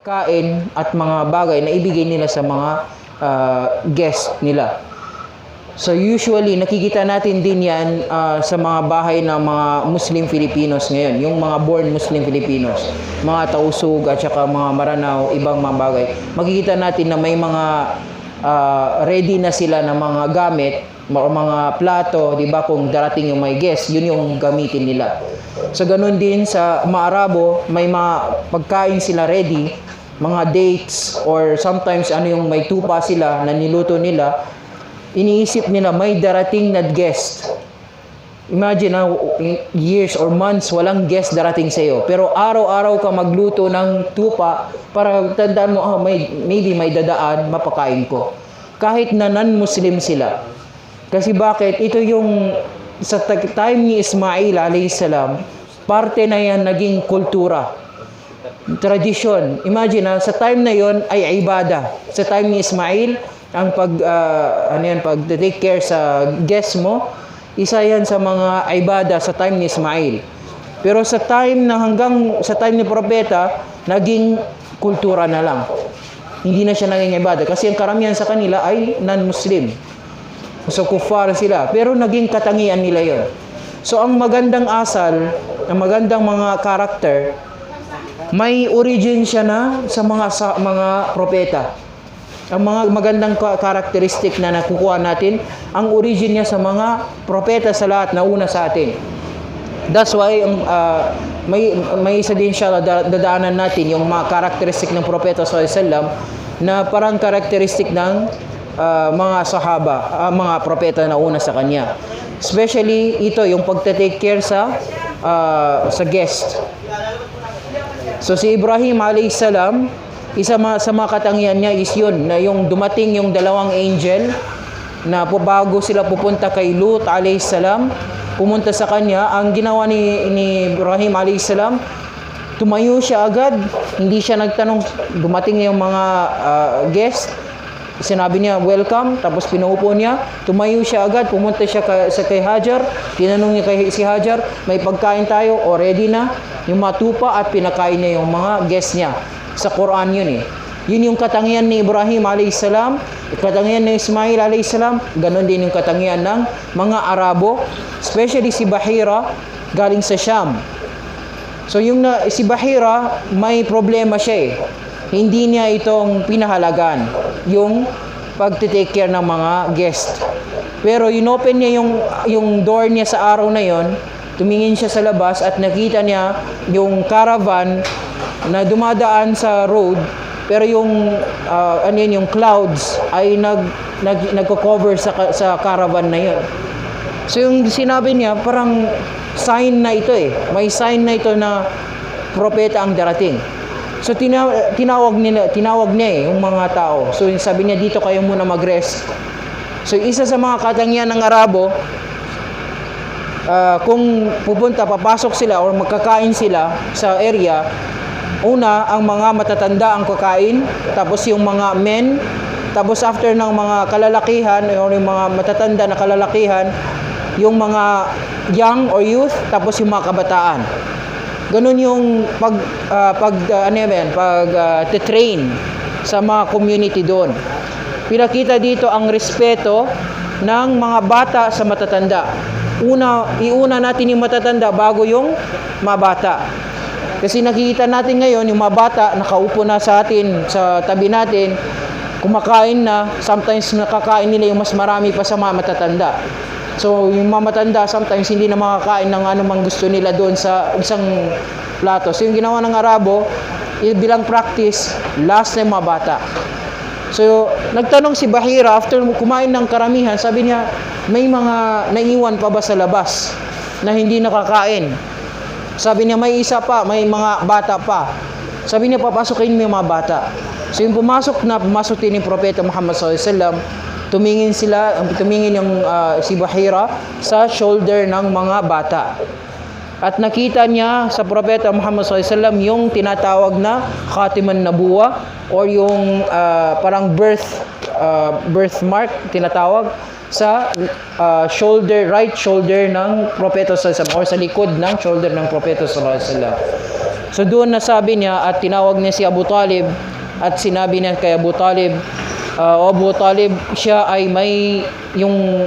kain at mga bagay na ibigay nila sa mga guest nila. So usually nakikita natin din yan sa mga bahay ng mga Muslim Filipinos ngayon, yung mga born Muslim Filipinos, mga tausug at saka mga Maranao, ibang mga bagay. Makikita natin na may mga ready na sila na mga gamit o mga plato, di ba, kung darating yung may guest, yun yung gamitin nila. So ganun din sa mga Arabo, may mga pagkain sila ready, mga dates or sometimes yung may tupa sila na niluto nila. Iniisip nila may darating na guest. Imagine years or months walang guest darating sa iyo. Pero araw-araw ka magluto ng tupa para tandaan mo, maybe may dadaan, mapakain ko. Kahit na non-Muslim sila. Kasi bakit? Ito yung sa time ni Ismail alayhi salam, parte na yan naging kultura. Tradisyon. Imagine sa time na yon ay ibada. Sa time ni Ismail, ang pag-take care sa guest mo, isa yan sa mga ibada sa time ni Ismail. Pero sa time sa time ni Propeta, naging kultura na lang. Hindi na siya naging ibada kasi ang karamihan sa kanila ay non-Muslim. So kuffar sila, pero naging katangian nila yon. So ang magandang asal, ang magandang mga karakter, may origin siya na sa mga propeta. Ang mga magandang karakteristik na nakukuha natin, ang origin niya sa mga propeta sa lahat na una sa atin. That's why may isa din siya dadaanan natin yung mga karakteristik ng propeta sallallahu alaihi wasallam na parang karakteristik ng mga sahaba, mga propeta na una sa kanya. Especially ito yung pagte-take care sa guest. So si Ibrahim alayhi salam, isa sa mga katangian niya is yun, na yung dumating yung dalawang angel na bago sila pupunta kay Lut alayhi salam, pumunta sa kanya, ang ginawa ni Ibrahim alayhi salam, tumayo siya agad, hindi siya nagtanong, dumating yung mga guest, sinabi niya welcome, tapos pinaupo niya, tumayo siya agad, pumunta siya kay Hajar, tinanong niya si Hajar, may pagkain tayo, o ready na, yung matupa at pinakain niya yung mga guest niya. Sa Quran yun Yun yung katangian ni Ibrahim a.s., katangian ni Ismail a.s., ganon din yung katangian ng mga Arabo, especially si Bahira, galing sa Sham. So si Bahira, may problema siya Hindi niya itong pinahalagan, yung pag-take care ng mga guest. Pero inopen niya yung door niya sa araw na yon, tumingin siya sa labas at nakita niya yung caravan na dumadaan sa road, pero yung yung clouds ay nagko-cover sa caravan na yon. So yung sinabi niya, parang sign na ito may sign na ito na propeta ang darating. So tinawag niya yung mga tao. So sabi niya, dito kayo muna mag-rest. So isa sa mga katangian ng Arabo, kung papasok sila or magkakain sila sa area, una, ang mga matatanda ang kakain, tapos yung mga men, tapos after ng mga kalalakihan, o yung mga matatanda na kalalakihan, yung mga young or youth, tapos yung mga kabataan. Ganun yung pag-train sa mga community doon. Pinakita dito ang respeto ng mga bata sa matatanda. Iuna natin yung matatanda bago yung mga bata. Kasi nakikita natin ngayon, yung mga bata nakaupo na sa atin, sa tabi natin, kumakain na, sometimes nakakain nila yung mas marami pa sa mga matatanda. So, yung mga matanda, sometimes hindi na makakain ng anumang gusto nila doon sa isang plato. So, yung ginawa ng Arabo, bilang practice, last na yung mga bata. So, nagtanong si Bahira, after kumain ng karamihan, sabi niya, may mga naiwan pa ba sa labas na hindi nakakain? Sabi niya, may isa pa, may mga bata pa. Sabi niya, papasukin mo yung mga bata. So, yung pumasok din yung Propeta Muhammad SAW, tumingin yung si Bahira sa shoulder ng mga bata. At nakita niya sa Propeta Muhammad SAW yung tinatawag na khatiman nabuwa or yung parang birthmark tinatawag sa right shoulder ng Propeta SAW or sa likod ng shoulder ng Propeta SAW. So doon nasabi niya at tinawag niya si Abu Talib at sinabi niya kay Abu Talib, o Abu Talib, siya ay may yung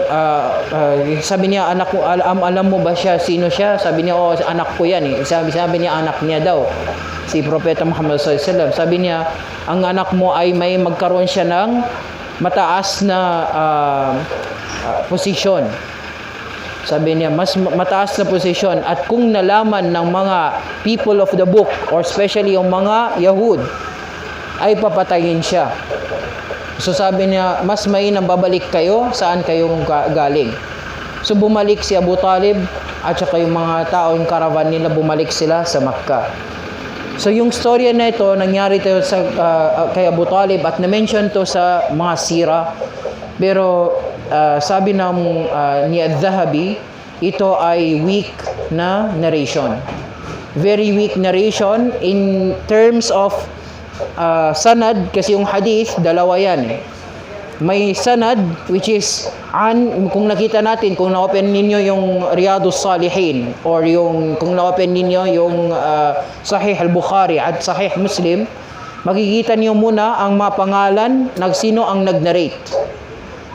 sabi niya, anak ko, alam mo ba siya sino siya? Sabi niya, oh, anak ko yan eh. Sabi niya, anak niya daw si Propeta Muhammad sallallahu alaihi wasallam. Sabi niya, ang anak mo ay may magkaroon siya ng mataas na posisyon. Sabi niya, mas mataas na posisyon, at kung nalaman ng mga people of the book, or especially yung mga Yahud, ay papatayin siya. So sabi niya, mas mainam babalik kayo saan kayong galing. So bumalik si Abu Talib at saka yung mga tao, yung caravan nila, bumalik sila sa Makkah. So yung storya na ito, nangyari ito sa, kay Abu Talib at na-mention to sa mga sira. Pero sabi ng ni Al-Dhahabi, ito ay weak na narration. Very weak narration in terms of sanad, kasi yung hadith, dalawa yan eh. May sanad, which is kung nakita natin, kung na-open ninyo yung Riyadus Salihin, or kung na-open ninyo yung Sahih al-Bukhari at Sahih Muslim, makikita niyo muna ang mga pangalan ng sino ang nag-narrate.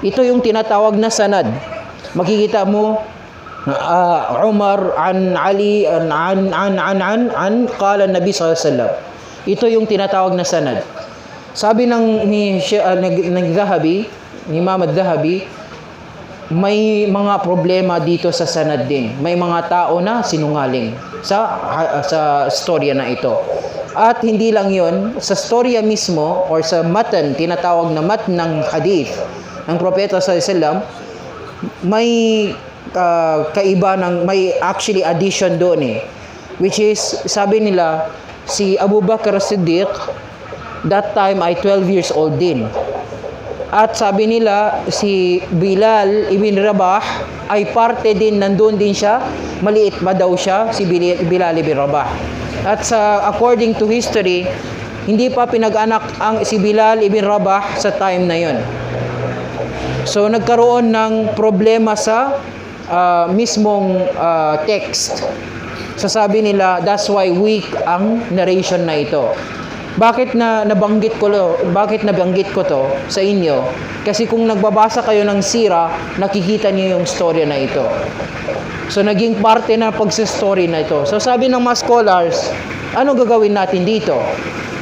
Ito yung tinatawag na sanad. Makikita mo Umar an Ali an qala Nabi sallallahu alaihi wasallam. Ito yung tinatawag na sanad. Sabi ng Dhahabi, ni Imam Al-Dhahabi, may mga problema dito sa sanad din. May mga tao na sinungaling sa storya na ito. At hindi lang yon, sa storya mismo or sa matan, tinatawag na matan ng hadith ng Propeta sallallahu alaihi wasallam, may kaiba may actually addition doon eh, which is, sabi nila, si Abu Bakr Siddiq, that time ay 12 years old din. At sabi nila, si Bilal ibn Rabah ay parte din, nandun din siya, maliit ba daw siya, si Bilal ibn Rabah. At according to history, hindi pa pinag-anak si Bilal ibn Rabah sa time na yon. So nagkaroon ng problema sa mismong text. So sabi nila, that's why weak ang narration na ito. Bakit nabanggit ko to sa inyo? Kasi kung nagbabasa kayo ng sira, nakikita niyo yung storya na ito. So naging parte na pagsa-story na ito. So sabi ng mga scholars, ano gagawin natin dito?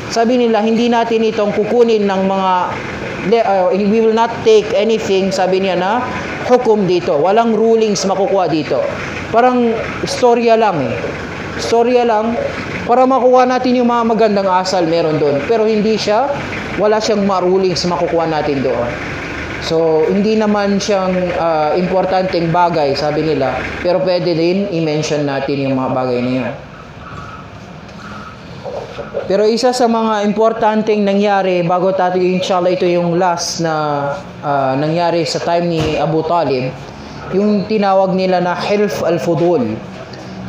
Sabi nila, hindi natin itong kukunin ng mga we will not take anything, sabi niya, na hukom dito. Walang rulings makukuha dito. Parang storya lang eh. Storya lang para makuha natin yung mga magandang asal meron doon. Pero wala siyang marulings makukuha natin doon. So, hindi naman siyang importanteng bagay, sabi nila. Pero pwede din i-mention natin yung mga bagay na yun. Pero isa sa mga importanteng nangyari, bago tayo, inshallah, ito yung last na nangyari sa time ni Abu Talib, yung tinawag nila na Hilf al-Fudul.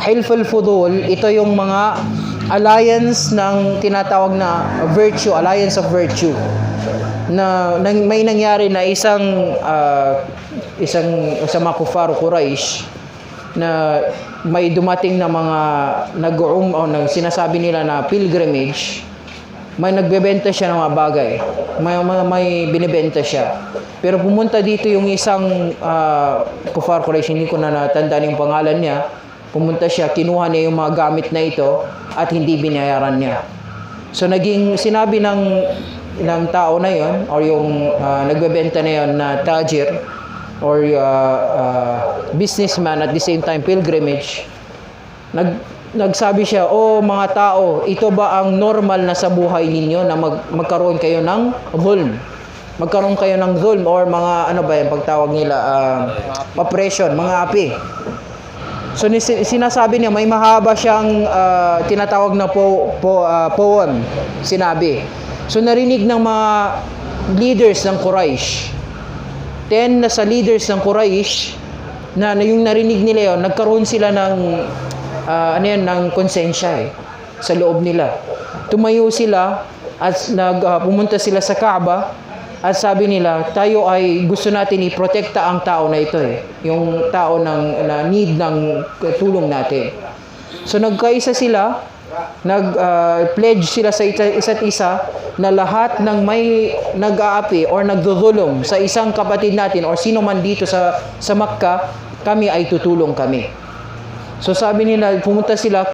Hilf al-Fudul, ito yung mga alliance ng tinatawag na virtue, alliance of virtue. Na may nangyari na isang mga kufar Quraysh na may dumating na mga sinasabi nila na pilgrimage. May nagbebenta siya ng mga bagay. May binibenta siya. Pero pumunta dito yung isang kufar Quraysh, hindi ko na natandaan yung pangalan niya. Pumunta siya, kinuha niya yung mga gamit na ito at hindi binayaran niya. So sinabi ng tao na yon, or yung nagbebenta na yon na tajir or businessman, at the same time pilgrimage, nagsabi siya, "Oh mga tao, ito ba ang normal na sa buhay ninyo na magkaroon kayo ng zulm? Magkaroon kayo ng zulm or mga yung pagtawag nila, oppression, mga api." So sinasabi niya, may mahaba siyang tinatawag na poem, sinabi. So narinig ng mga leaders ng Quraysh. 10 na sa leaders ng Quraysh na yung narinig nila yon, nagkaroon sila ng ng konsensya sa loob nila. Tumayo sila at pumunta sila sa Kaaba at sabi nila, tayo ay gusto natin i-protekta ang tao na ito yung tao na need ng tulong natin. So nagkaisa sila Nag-pledge sila sa isa't isa na lahat ng may nag-aapi or nagdudulong sa isang kapatid natin or sino man dito sa Makkah, kami ay tutulong kami. So sabi nila, pumunta sila